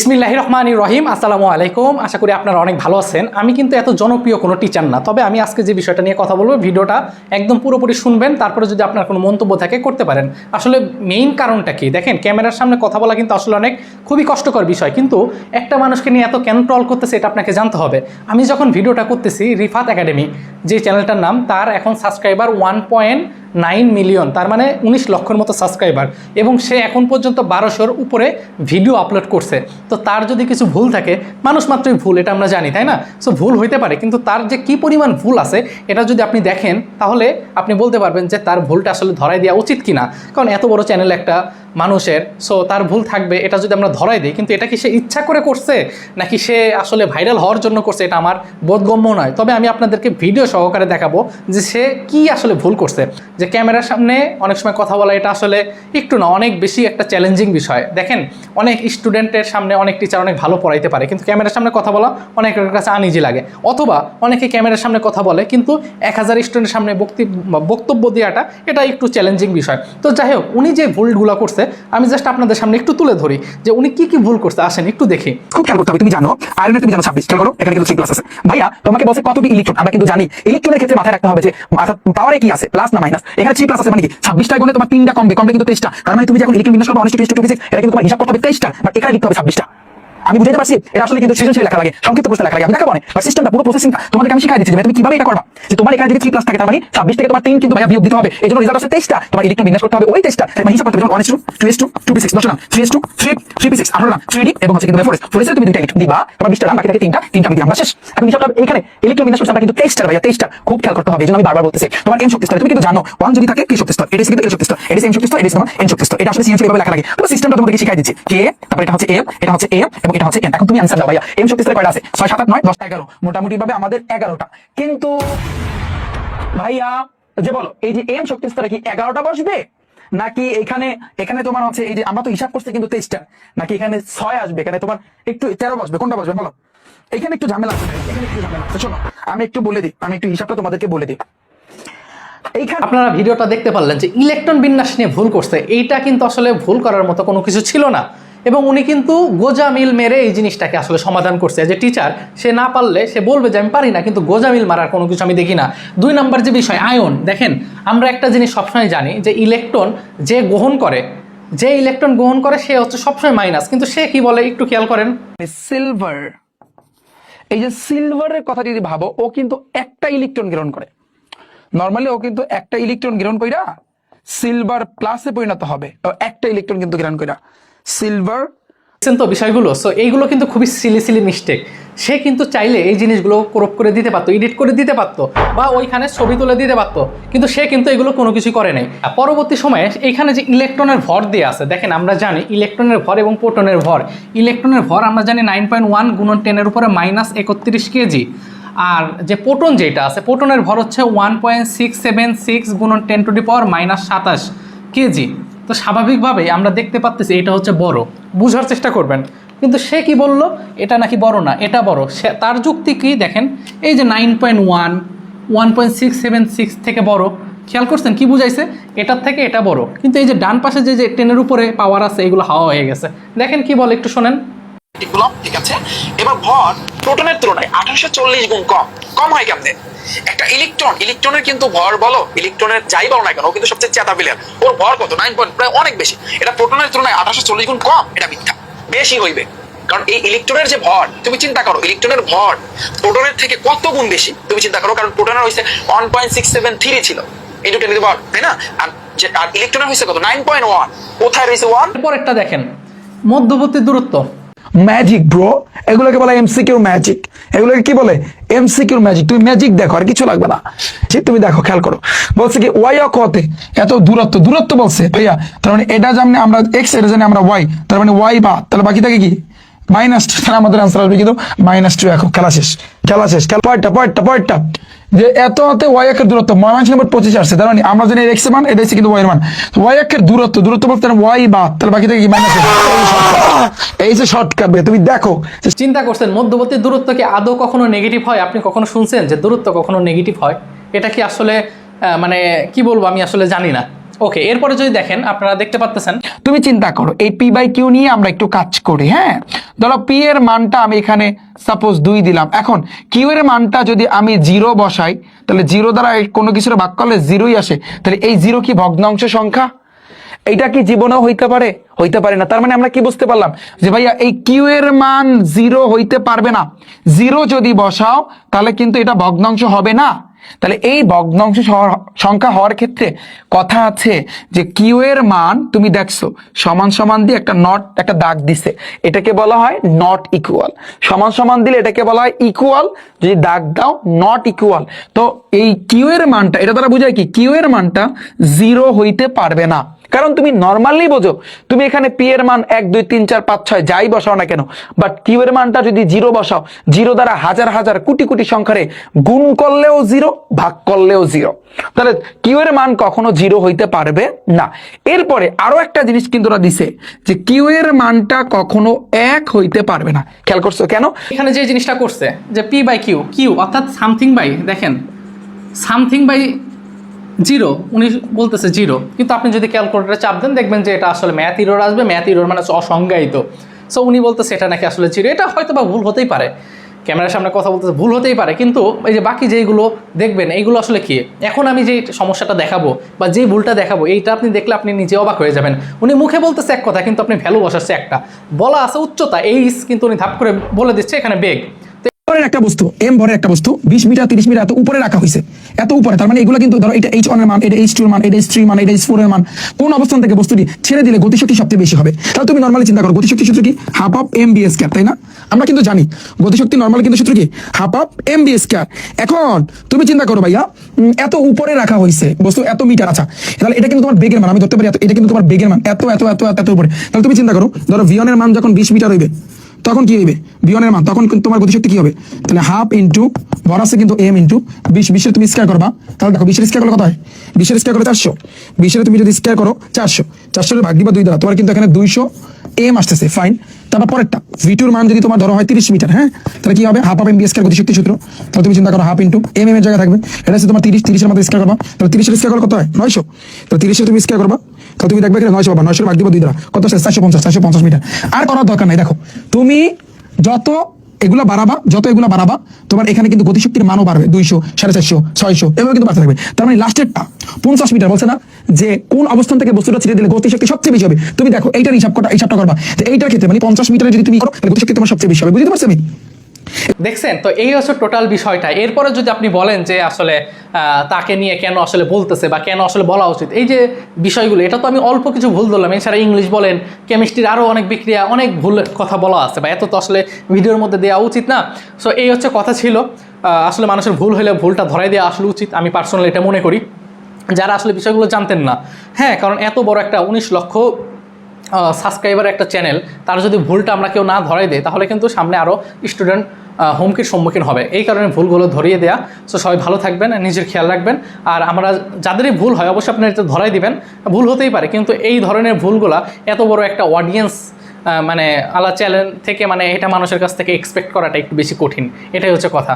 বিসমিল্লাহির রহমানির রহিম। আসসালামু আলাইকুম। আশা করি আপনারা অনেক ভালো আছেন। আমি কিন্তু এত জনপ্রিয় কোনো টিচার না, তবে আমি আজকে যে বিষয়টা নিয়ে কথা বলবো ভিডিওটা একদম পুরোপুরি শুনবেন, তারপরে যদি আপনার কোনো মন্তব্য থাকে করতে পারেন। আসলে মেইন কারণটা কি দেখেন, ক্যামেরার সামনে কথা বলা কিন্তু আসলে অনেক খুবই কষ্টকর বিষয়, কিন্তু একটা মানুষকে নিয়ে এত কেন ট্রল করতেছে এটা আপনাকে জানতে হবে। আমি যখন ভিডিওটা করতেছি, রিফাত একাডেমি যে চ্যানেলটার নাম, তার এখন সাবস্ক্রাইবার 1.9 মিলিয়ন, তার মানে 19 লক্ষের মতো সাবস্ক্রাইবার, এবং সে এখন পর্যন্ত 1200-র উপরে ভিডিও আপলোড করছে। তো তার যদি কিছু ভুল থাকে, মানুষ মাত্রই ভুল, এটা আমরা জানি, তাই না? সো ভুল হইতে পারে, কিন্তু তার যে কি পরিমাণ ভুল আছে এটা যদি আপনি দেখেন তাহলে আপনি বলতে পারবেন যে তার ভুলটা আসলে ধরাই দেওয়া উচিত কিনা। কারণ এত বড় চ্যানেল একটা মানুষের, সো তার ভুল থাকবে, এটা যদি আমরা ধরাই দিই, কিন্তু এটা কি সে ইচ্ছা করে করছে নাকি সে আসলে ভাইরাল হওয়ার জন্য করছে, এটা আমার বোধগম্য নয়। তবে আমি আপনাদেরকে ভিডিও সহকারে দেখাবো যে সে কি আসলে ভুল করছে। যে ক্যামেরার সামনে অনেক সময় কথা বলা, এটা আসলে একটু না অনেক বেশি একটা চ্যালেঞ্জিং বিষয়। দেখেন, অনেক স্টুডেন্টের সামনে অনেক টিচার অনেক ভালো পড়াইতে পারে, কিন্তু ক্যামেরার সামনে কথা বলা অনেকের কাছে আনইজি লাগে। অথবা অনেকে ক্যামেরার সামনে কথা বলে কিন্তু 1000 স্টুডেন্টের সামনে বক্তব্য দেওয়াটা এটা একটু চ্যালেঞ্জিং বিষয়। তো যাই হোক, উনি যে ভুলগুলো করছে আমি জাস্ট আপনাদের সামনে একটু তুলে ধরি যে উনি কি কি ভুল করছে। আসেন একটু দেখি। খুব খেয়াল করতে হবে। তুমি জানো আয়রনের, তুমি জানো 26, খেয়াল করো, এখানে কিন্তু 3 প্লাস আছে। ভাইয়া তোমাকে বলছে কতটি ইলেকট্রন, আমরা কিন্তু জানি ইলেকট্রনের ক্ষেত্রে মাথায় রাখতে হবে যে পাওয়ারে কি আছে, প্লাস না মাইনাস। এখানে 3 প্লাস আছে মানে কি 26টা গুণে তোমার 3টা কমবে কিন্তু 23টা। তার মানে তুমি যখন ইলেকট্রন বিন্যাস করবে অনিষ্ট টু ফিজিক্স, এটা কিন্তু তোমার হিসাব করতে হবে 23টা, বাট এখানে লিখতে হবে 26টা। আমি বুঝাতে পারছি? এটা আসলে কিন্তু সৃজনশীল লেখা লাগে, সংক্ষিপ্ত প্রশ্ন লেখা লাগে, আমি দেখাবো না। বাট সিস্টেমটা পুরো প্রসেসিংটা তোমাদেরকে আমি শিখাই দিচ্ছি যে তুমি কিভাবে এটা করবা। যে তোমার এখানে যদি 3 প্লাস থাকে, তার মানে 26 থেকে তোমার 3 কিন্তু ভাইয়া বিয়োগ দিতে হবে। এজন্য রেজাল্ট আছে 23টা, তোমার ইলেকট্রন বিন্যাস করতে হবে ওই 23টা। মানে হিসাব করতে হবে 1:2 2:2 2p6 10 না 3:2 3p6 18 না 3d, এবং হচ্ছে কিন্তু 4s তুমি দুইটা ইলেকট্রন দিবা, তোমার 20টা রান, বাকি থাকে 3টা আমি দিলাম, শেষ। এখন হিসাবটা এখানে ইলেকট্রন বিন্যাস করতে আমরা কিন্তু 23টা ভাইয়া, 23টা খুব খেয়াল করতে হবে। এজন্য আমি বারবার বলতেছি তোমার n শক্তি স্তর, তুমি কিন্তু জানো 1 যদি থাকে p শক্তি স্তর, এটা কিন্তু l শক্তি স্তর, এটা m শক্তি স্তর, এটা n শক্তি স্তর। এটা আসলে সিএনসি ভাবে লেখা লাগে। তো সিস্টেমটা তোমাদেরকে শিখাই দিচ্ছি। k, তারপর এটা হচ্ছে m, এটা হচ্ছে m, এবং এটা হচ্ছে n। এখন তুমি आंसर দাও ভাইয়া। m শক্তি স্তরে কয়টা আছে? 6 7 8 9 10 11, মোটামুটি ভাবে আমাদের 11টা। কিন্তু ভাইয়া যে বলো, এই যে m শক্তি স্তরে কি 11টা বসবে, নাকি এখানে তোমার হচ্ছে এই যে আমরা তো হিসাব করছি কিন্তু 23টা, নাকি এখানে 6 আসবে, এখানে তোমার একটু 13 বসবে, কোনটা বসবে বলো? এখানে একটু ঝামেলা আছে, এখানে একটু ঝামেলা আছে। শোনো, আমি একটু বলে দিই, আমি একটু হিসাবটা তোমাদেরকে বলে দিই। এইখানে আপনারা ভিডিওটা দেখতে পারলেন যে ইলেকট্রন বিন্যাস নিয়ে ভুল করছে। এইটা কিন্তু আসলে ভুল করার মতো কোনো কিছু ছিল না, এবং উনি কিন্তু গোজামিল মেরে এই জিনিসটাকে আসলে সমাধান করছে। যে টিচার, সে না পারলে সে বলবে যে আমি পারি না, কিন্তু গোজামিল মারার কোনো কিছু আমি দেখি না। 2 নাম্বার যে বিষয় আয়ন, দেখেন আমরা একটা জিনিস সবসময় জানি যে ইলেকট্রন যে গ্রহণ করে, সে হচ্ছে সবসময় মাইনাস, কিন্তু সে কি বলে একটু খেয়াল করেন। সিলভার, এই যে সিলভারের কথা যদি ভাবো, ও কিন্তু একটা ইলেকট্রন গ্রহণ করে। নরমালি ও কিন্তু একটা ইলেকট্রন গ্রহণ কইরা সিলভার প্লাসে পরিণত হবে, একটা ইলেকট্রন কিন্তু গ্রহণ কইরা সিলভার। তো বিষয়গুলো, সো এইগুলো কিন্তু খুবই সিলি মিস্টেক। সে কিন্তু চাইলে এই জিনিসগুলো ক্রপ করে দিতে পারতো, এডিট করে দিতে পারতো, বা ওইখানে ছবি তুলে দিতে পারতো, কিন্তু সে কিন্তু এগুলো কোনো কিছু করে নাই। পরবর্তী সময়ে এইখানে যে ইলেকট্রনের ভর দেওয়া আছে, দেখেন আমরা জানি ইলেকট্রনের ভর এবং প্রোটনের ভর। ইলেকট্রনের ভর আমরা জানি 9.1 গুণন 10 এর উপরে -31 কেজি। আর যে প্রোটন যেটা আছে, প্রোটনের ভর হচ্ছে 1.676 গুণন 10 টু দি পাওয়ার -27 কেজি। তো স্বাভাবিকভাবেই আমরা দেখতে পাচ্ছি এটা হচ্ছে বড়, বুঝার চেষ্টা করবেন। কিন্তু সে কি বলল, এটা নাকি বড় না, এটা বড়। সে তার যুক্তি কি দেখেন, এই যে 9.1 1.676 থেকে বড়, খেয়াল করছেন কি বুঝাইছে? এটার থেকে এটা বড়, কিন্তু এই যে ডান পাশে যে 10-এর উপরে পাওয়ার আছে, এগুলো হাওয়া হয়ে গেছে। দেখেন কি বলে, একটু শোনেন। ঠিক আছে, এবার ভর প্রোটনের তুলনায় 1840 গুণ কম হয় কেমনে? একটা ইলেকট্রনের কিন্তু ভর বলো, ইলেকট্রনের যাই বলো না কেন, ও কিন্তু সবচেয়ে চেতা বিলিয়ন, ওর ভর কত? 9 পয়েন্ট, প্রায় অনেক বেশি। এটা প্রোটনের তুলনায় 1840 গুণ কম, এটা মিথ্যা, বেশি হইবে। কারণ এই ইলেকট্রনের যে ভর, তুমি চিন্তা করো ইলেকট্রনের ভর প্রোটনের থেকে কত গুণ বেশি, তুমি চিন্তা করো। কারণ প্রোটনের হইছে 1.673 ছিল এই দুটো ভর, তাই না? আর ইলেকট্রনের হইছে কত? 9.1। কোথায় রয়েছে 1? পরেরটা দেখেন, মধ্যবর্তী দূরত্ব। ম্যাজিক ব্রো, এগুলোকে বলে এমসিকিউ ম্যাজিক। এগুলোকে কি বলে? MCQ magic. তুমি ম্যাজিক দেখো, আর কিছু লাগবে না। তুমি দেখো, খেয়াল করো, বলছে কি ওয়াই অক্ষতে এত দূরত্ব বলছে ভাইয়া। তার মানে এটা জানি আমরা এক্স, এটা জানি আমরা ওয়াই, তার মানে ওয়াই বা, তাহলে বাকি থাকে কি -2। তাহলে আমাদের আনসার আসবে কিন্তু -2। এখন খেলা শেষ। পয়েন্টটা যে এত হাতে ওয়াই একের দূরত্ব ময়মনসিংহ নম্বর 25 আসছে, তার মানে আমরা জানি এক্স এর মান, এটা হচ্ছে কিন্তু ওয়াই এর মান। ওয়াই একের দূরত্ব বলতে ওয়াই বা, তাহলে বাকি থাকে কি -। এই যে শর্টকাট, তুমি দেখো। চিন্তা করছেন মধ্যবর্তী দূরত্ব কি আদৌ কখনো নেগেটিভ হয়? আপনি কখনো শুনছেন যে দূরত্ব কখনো নেগেটিভ হয়? এটা কি আসলে মানে কি বলবো, আমি আসলে জানি না। ওকে, এরপরে যদি দেখেন আপনারা দেখতে পাচ্ছেন, তুমি চিন্তা করো এই পি বাই কিউ নিয়ে আমরা একটু কাজ করি। হ্যাঁ, ধরো পি এর মানটা আমি এখানে সাপোজ 2 দিলাম। এখন কিউ এর মানটা যদি আমি 0 বসাই, তাহলে 0 দ্বারা কোনো কিছুর ভাগ করলে 0ই আসে। তাহলে এই 0 কি ভগ্নাংশ সংখ্যা? এইটা কি জীবনেও হইতে পারে? হইতে পারে না। তার মানে আমরা কি বুঝতে পারলাম যে ভাইয়া এই কিউ এর মান 0 হইতে পারবে না। 0 যদি বসাও তাহলে কিন্তু এটা ভগ্নাংশ হবে না। তাহলে এই ভগ্নাংশ সংখ্যা হওয়ার ক্ষেত্রে কথা আছে যে কিউ এর মান তুমি দেখছো সমান সমান দিয়ে একটা নট একটা দাগ দিছে, এটাকে বলা হয় নট ইকুয়াল। সমান সমান দিলে এটাকে বলা হয় ইকুয়াল, যদি দাগ দাও নট ইকুয়াল। তো এই কিউ এর মানটা এটা দ্বারা বোঝায় কি কিউ এর মানটা 0 হইতে পারবে না। কারণ তুমি নর্মালি বোঝো, তুমি এখানে পি এর মান 1 2 3 4 5 6 যাই বসাও না কেন, বাট কিউ এর মানটা যদি 0 বসাও, 0 দ্বারা হাজার হাজার কোটি কোটি সংখ্যারে গুণ করলেও 0, ভাগ করলেও 0। তাহলে কিউ এর মান কখনো 0 হইতে পারবে না। এরপরে আরো একটা জিনিস কিন্তু ওরা দিছে যে কিউ এর মানটা কখনো 1 হইতে পারবে না। খেয়াল করছো কেন? এখানে যে জিনিসটা করছে যে পি বাই কিউ, কিউ অর্থাৎ সামথিং বাই, দেখেন সামথিং বাই 0, উনি বলতেছে 0, কিন্তু আপনি যদি ক্যালকুলেটরে চাপ দেন দেখবেন যে এটা আসলে ম্যাথ ইরর আসবে। ম্যাথ ইরর মানে হচ্ছে অসংজ্ঞায়িত। সো উনি বলতেছে এটা নাকি আসলে 0। এটা হয়তো বা ভুল হতেই পারে, ক্যামেরার সামনে কথা বলতেছে ভুল হতেই পারে, কিন্তু এই যে বাকি যেগুলো দেখবেন এইগুলো আসলে কি, এখন আমি যে সমস্যাটা দেখাবো বা যে ভুলটা দেখাবো এইটা আপনি দেখলে আপনি নিজে অবাক হয়ে যাবেন। উনি মুখে বলতেছে এক কথা, কিন্তু আপনি ভ্যালু বসাচ্ছে একটা, বলা আছে উচ্চতা এইচ, কিন্তু উনি ধাপ করে বলে দিচ্ছে এখানে বেগ। ভরের একটা বস্তু, এম ভরের একটা বস্তু 20 মিটার 30 মিটার এত উপরে রাখা হয়েছে, এত উপরে। তার মানে এগুলো কিন্তু ধরো এটা H1 এর মান, এটা H2 এর মান, এটা H3 এর মান, এটা H4 এর মান, কোন অবস্থান থেকে বস্তুটি ছেড়ে দিলে গতিশক্তি সবচেয়ে বেশি হবে। তাহলে তুমি নরমালি চিন্তা করো গতিশক্তি সূত্র কি half of m v square, তাই না? আমরা কিন্তু জানি গতিশক্তি নরমালি কিন্তু সূত্র কি half of m v square. এখন তুমি চিন্তা করো ভাইয়া, এত উপরে রাখা হয়েছে বস্তু, এত মিটার। আচ্ছা, তাহলে এটা কিন্তু তোমার বেগের মান, আমি ধরতে পারি এটা কিন্তু তোমার বেগের মান, এত এত এত এত উপরে। তাহলে তুমি চিন্তা করো, ধরো v1 এর মান যখন 20 মিটার হইবে তখন কি হইবে v1 এর মান, তখন কিন্তু তোমার গতিশক্তি কি হবে? তাহলে হাফ ইনটু ভর আছে কিন্তু m ইনটু 20, 20 এর তুমি স্কয়ার করবা, তাহলে দেখো 20 এর স্কয়ার করলে কত হয়? 20 এর স্কয়ার করলে 400, 20 এর তুমি যদি স্কয়ার করো 400, 400 এর ভাগ দিবা 2 দ্বারা, তোমার কিন্তু এখানে 200 m আসতেছে। ফাইন। তারপর পরেরটা v2 এর মান যদি তোমার ধরো হয় 30 মিটার, হ্যাঁ, তাহলে কি হবে? Half of m b square গতিশক্তি সূত্র। তাহলে তুমি চিন্তা করো হাফ ইনটু m এর জায়গায় থাকবে, এটা হচ্ছে তোমার 30, 30 এর মধ্যে স্কয়ার করবা, তাহলে 30 এর স্কয়ার করলে কত হয়? 900। তাহলে 30 এর তুমি স্কয়ার করবা, তাহলে তুমি দেখবে এখানে 900 পাবা, 900 এর ভাগ দিবা 2 দ্বারা, কত আসছে? 450 মিটার। আর করার দরকার নাই। দেখো তুমি যত এগুলা বাড়াবা, যত এগুলা বাড়াবা, তোমার এখানে কিন্তু গতিশক্তির মানও বাড়বে, 200, 450, 600 এভাবে কিন্তু বাড়তে থাকবে। তার মানে লাস্টেরটা 50 মিটার বলছে না যে কোন অবস্থান থেকে বস্তুটা ছেড়ে দিলে গতিশক্তি সবচেয়ে বেশি হবে। তুমি দেখো এইটার হিসাবটা করবা, তো এইটার ক্ষেত্রে মানে 50 মিটারে যদি তুমি করো তাহলে গতিশক্তি তোমার সবচেয়ে বেশি হবে। বুঝতে পারছো? আমি দেখছেন তো, এই হচ্ছে টোটাল বিষয়টা। এরপরে যদি আপনি বলেন যে আসলে তাকে নিয়ে কেন আসলে বলতেছে বা কেন আসলে বলা উচিত, এই যে বিষয়গুলো, এটা তো আমি অল্প কিছু ভুল ধরলাম। এছাড়া ইংলিশ বলেন, কেমিস্ট্রির আরও অনেক বিক্রিয়া, অনেক ভুল কথা বলা আছে, বা এত তো আসলে ভিডিওর মধ্যে দেওয়া উচিত না। সো এই হচ্ছে কথা ছিল। আসলে মানুষের ভুল হলে ভুলটা ধরাই দেওয়া আসলে উচিত, আমি পার্সোনালি এটা মনে করি, যারা আসলে বিষয়গুলো জানতেন না। হ্যাঁ, কারণ এত বড় একটা 19 লক্ষ সাবস্ক্রাইবার একটা চ্যানেল, তার যদি ভুলটা আমরা কেউ না ধরাই দেয়, তাহলে কিন্তু সামনে আরও স্টুডেন্ট হুমকির সম্মুখীন হবে। এই কারণে ভুলগুলো ধরিয়ে দেয়া। সো সবাই ভালো থাকবেন, নিজের খেয়াল রাখবেন। আর আমরা যাদেরই ভুল হয় অবশ্যই আপনারা এটা ধরাই দিবেন। ভুল হতেই পারে, কিন্তু এই ধরনের ভুলগুলা এত বড় একটা অডিয়েন্স মানে আলা চ্যানেল থেকে, মানে এটা মানুষের কাছ থেকে এক্সপেক্ট করাটা একটু বেশি কঠিন। এটাই হচ্ছে কথা।